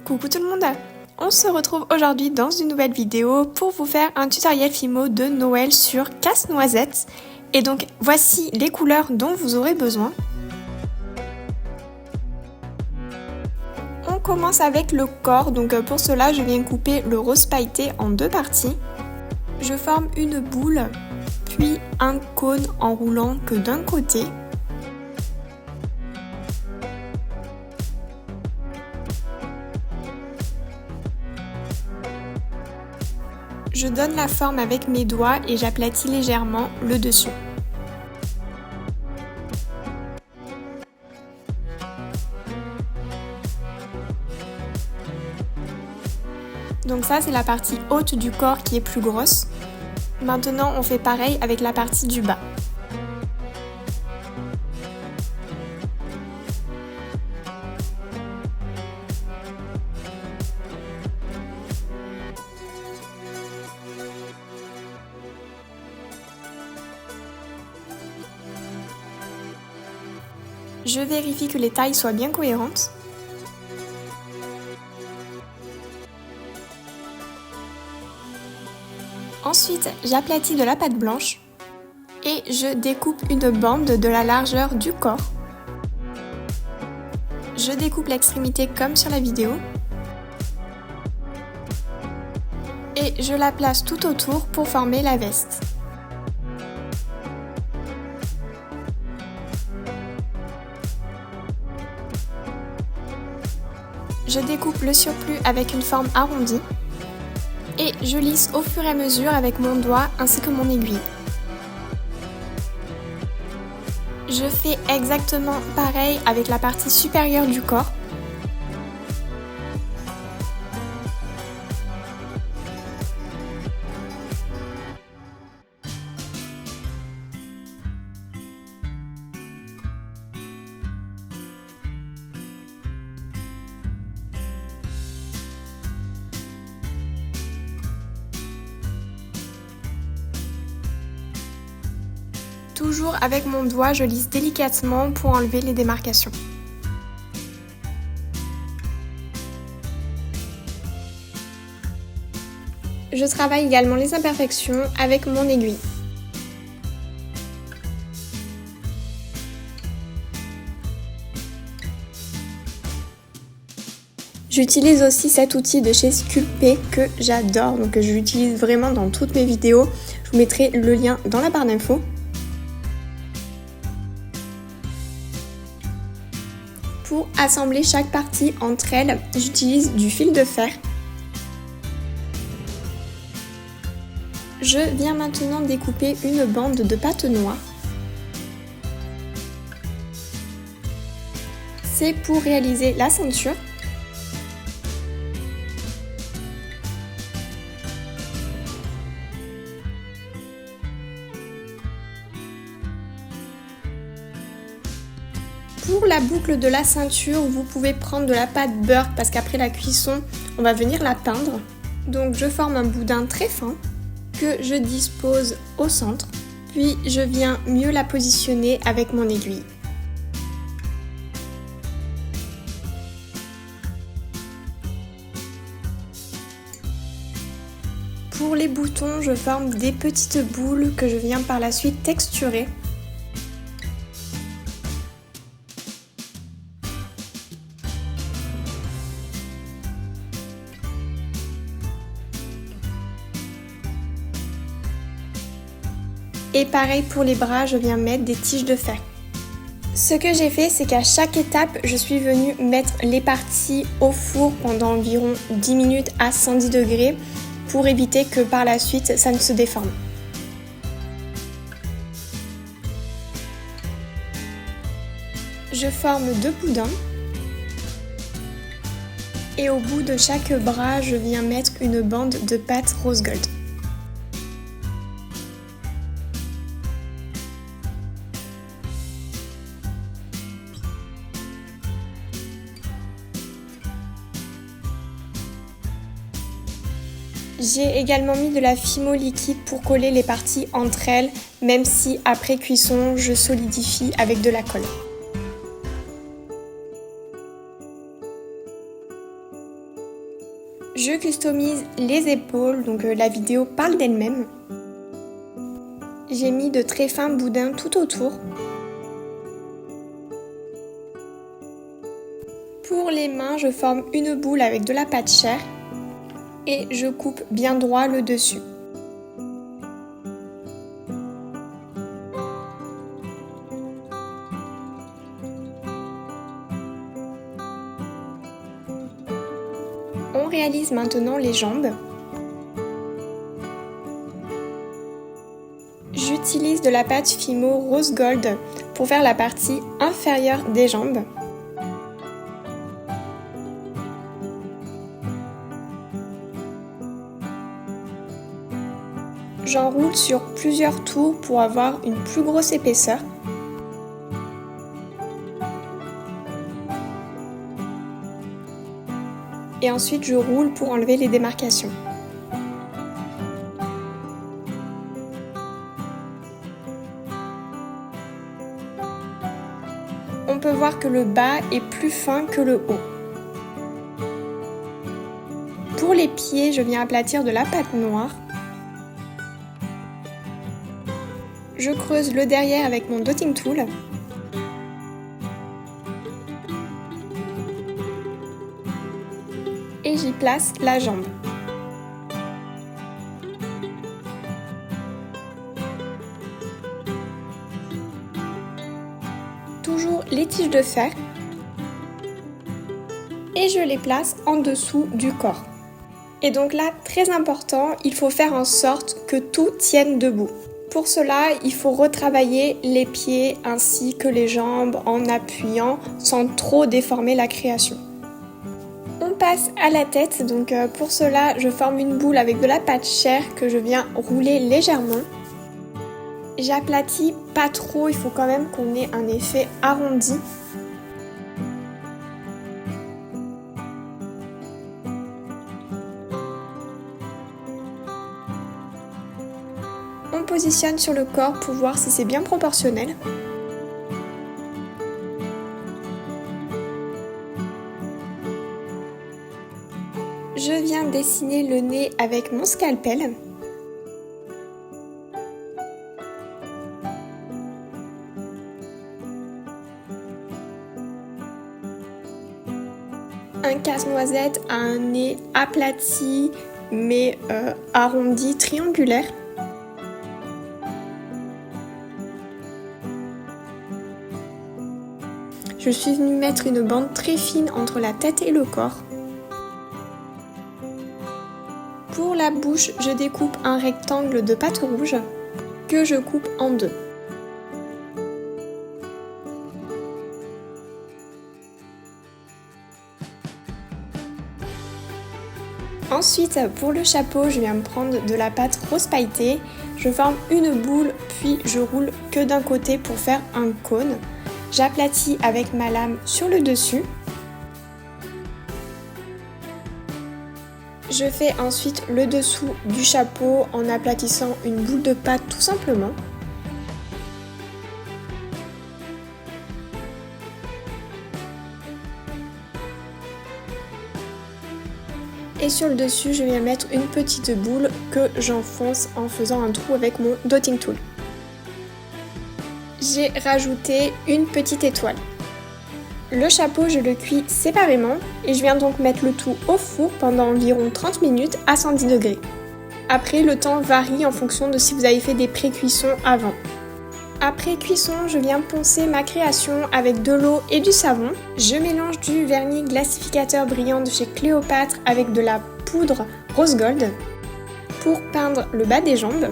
Coucou tout le monde! On se retrouve aujourd'hui dans une nouvelle vidéo pour vous faire un tutoriel Fimo de Noël sur casse-noisette. Et donc voici les couleurs dont vous aurez besoin. On commence avec le corps, donc pour cela je viens couper le rose pailleté en deux parties. Je forme une boule, puis un cône en roulant que d'un côté. Je donne la forme avec mes doigts et j'aplatis légèrement le dessus. Donc ça c'est la partie haute du corps qui est plus grosse. Maintenant on fait pareil avec la partie du bas. Je vérifie que les tailles soient bien cohérentes. Ensuite, j'aplatis de la pâte blanche et je découpe une bande de la largeur du corps. Je découpe l'extrémité comme sur la vidéo et je la place tout autour pour former la veste. Je découpe le surplus avec une forme arrondie et je lisse au fur et à mesure avec mon doigt ainsi que mon aiguille. Je fais exactement pareil avec la partie supérieure du corps. Toujours avec mon doigt, je lisse délicatement pour enlever les démarcations. Je travaille également les imperfections avec mon aiguille. J'utilise aussi cet outil de chez Sculpey que j'adore, donc je l'utilise vraiment dans toutes mes vidéos. Je vous mettrai le lien dans la barre d'infos. Pour assembler chaque partie entre elles, j'utilise du fil de fer. Je viens maintenant découper une bande de pâte noire. C'est pour réaliser la ceinture. Pour la boucle de la ceinture, vous pouvez prendre de la pâte beurre parce qu'après la cuisson, on va venir la peindre. Donc je forme un boudin très fin que je dispose au centre, puis je viens mieux la positionner avec mon aiguille. Pour les boutons, je forme des petites boules que je viens par la suite texturer. Et pareil pour les bras, je viens mettre des tiges de fer. Ce que j'ai fait, c'est qu'à chaque étape, je suis venue mettre les parties au four pendant environ 10 minutes à 110 degrés pour éviter que par la suite, ça ne se déforme. Je forme deux boudins. Et au bout de chaque bras, je viens mettre une bande de pâte rose gold. J'ai également mis de la Fimo liquide pour coller les parties entre elles, même si après cuisson, je solidifie avec de la colle. Je customise les épaules, donc la vidéo parle d'elle-même. J'ai mis de très fins boudins tout autour. Pour les mains, je forme une boule avec de la pâte chair et je coupe bien droit le dessus. On réalise maintenant les jambes. J'utilise de la pâte Fimo Rose Gold pour faire la partie inférieure des jambes. J'enroule sur plusieurs tours pour avoir une plus grosse épaisseur. Et ensuite je roule pour enlever les démarcations. On peut voir que le bas est plus fin que le haut. Pour les pieds, je viens aplatir de la pâte noire. Je creuse le derrière avec mon dotting tool. Et j'y place la jambe. Toujours les tiges de fer. Et je les place en dessous du corps. Et donc là, très important, il faut faire en sorte que tout tienne debout. Pour cela, il faut retravailler les pieds ainsi que les jambes en appuyant sans trop déformer la création. On passe à la tête, donc pour cela, je forme une boule avec de la pâte chair que je viens rouler légèrement. J'aplatis pas trop, il faut quand même qu'on ait un effet arrondi. On positionne sur le corps pour voir si c'est bien proportionnel. Je viens dessiner le nez avec mon scalpel. Un casse-noisette a un nez aplati mais arrondi, triangulaire. Je suis venue mettre une bande très fine entre la tête et le corps. Pour la bouche, je découpe un rectangle de pâte rouge que je coupe en deux. Ensuite, pour le chapeau, je viens me prendre de la pâte rose pailletée. Je forme une boule, puis je roule que d'un côté pour faire un cône. J'aplatis avec ma lame sur le dessus. Je fais ensuite le dessous du chapeau en aplatissant une boule de pâte tout simplement. Et sur le dessus, je viens mettre une petite boule que j'enfonce en faisant un trou avec mon dotting tool. J'ai rajouté une petite étoile. Le chapeau, je le cuis séparément et je viens donc mettre le tout au four pendant environ 30 minutes à 110 degrés. Après, le temps varie en fonction de si vous avez fait des pré-cuissons avant. Après cuisson, je viens poncer ma création avec de l'eau et du savon. Je mélange du vernis glacificateur brillant de chez Cléopâtre avec de la poudre rose gold pour peindre le bas des jambes.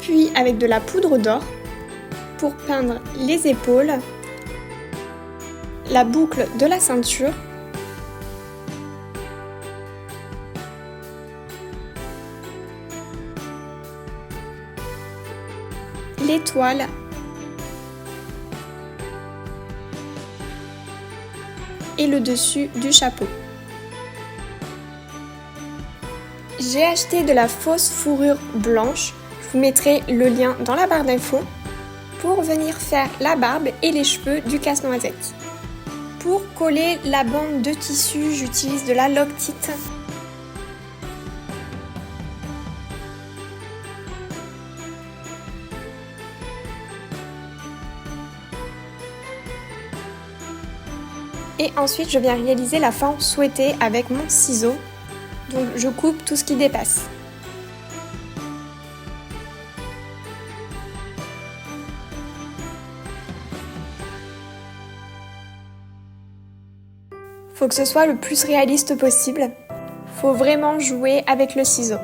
Puis avec de la poudre d'or pour peindre les épaules, la boucle de la ceinture, l'étoile et le dessus du chapeau. J'ai acheté de la fausse fourrure blanche, je vous mettrai le lien dans la barre d'infos, pour venir faire la barbe et les cheveux du casse-noisette. Pour coller la bande de tissu, j'utilise de la Loctite. Et ensuite, je viens réaliser la forme souhaitée avec mon ciseau. Donc je coupe tout ce qui dépasse. Faut que ce soit le plus réaliste possible. Faut vraiment jouer avec le ciseau.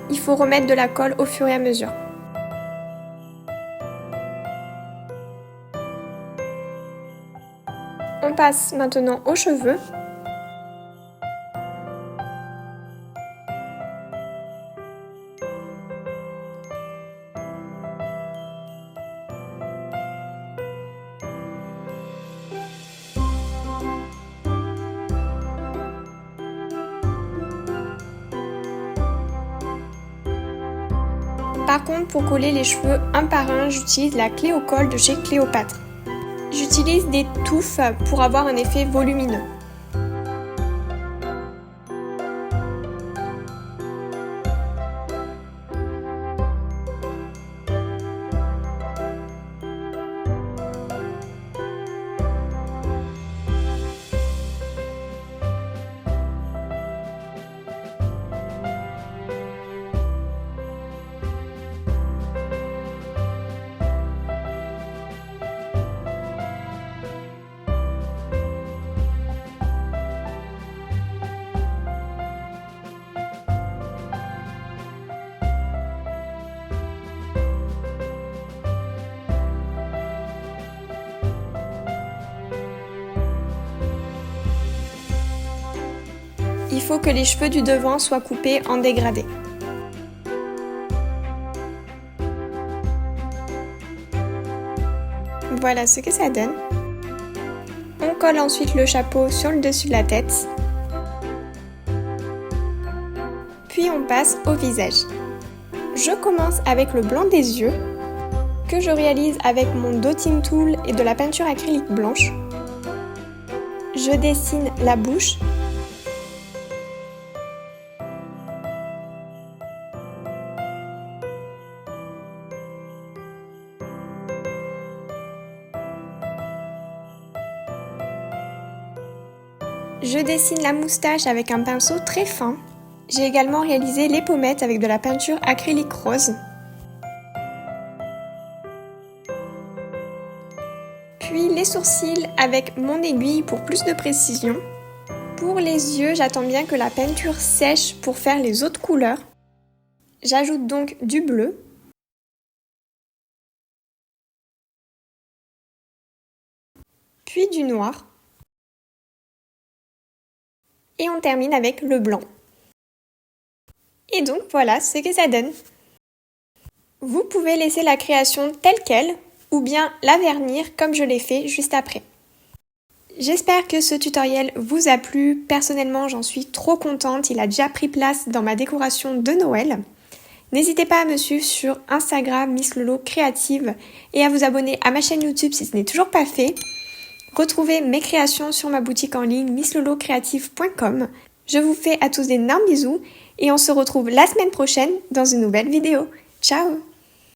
Il faut remettre de la colle au fur et à mesure. On passe maintenant aux cheveux. Par contre, pour coller les cheveux un par un, j'utilise la clé au col de chez Cléopâtre. J'utilise des touffes pour avoir un effet volumineux. Il faut que les cheveux du devant soient coupés en dégradé. Voilà ce que ça donne. On colle ensuite le chapeau sur le dessus de la tête. Puis on passe au visage. Je commence avec le blanc des yeux, que je réalise avec mon dotting tool et de la peinture acrylique blanche. Je dessine la bouche. Je dessine la moustache avec un pinceau très fin. J'ai également réalisé les pommettes avec de la peinture acrylique rose. Puis les sourcils avec mon aiguille pour plus de précision. Pour les yeux, j'attends bien que la peinture sèche pour faire les autres couleurs. J'ajoute donc du bleu. Puis du noir. Et on termine avec le blanc. Et donc voilà ce que ça donne. Vous pouvez laisser la création telle qu'elle ou bien la vernir comme je l'ai fait juste après. J'espère que ce tutoriel vous a plu. Personnellement, j'en suis trop contente. Il a déjà pris place dans ma décoration de Noël. N'hésitez pas à me suivre sur Instagram Miss Lolo Créative et à vous abonner à ma chaîne YouTube si ce n'est toujours pas fait. Retrouvez mes créations sur ma boutique en ligne misslolocreative.com. Je vous fais à tous d'énormes bisous et on se retrouve la semaine prochaine dans une nouvelle vidéo. Ciao!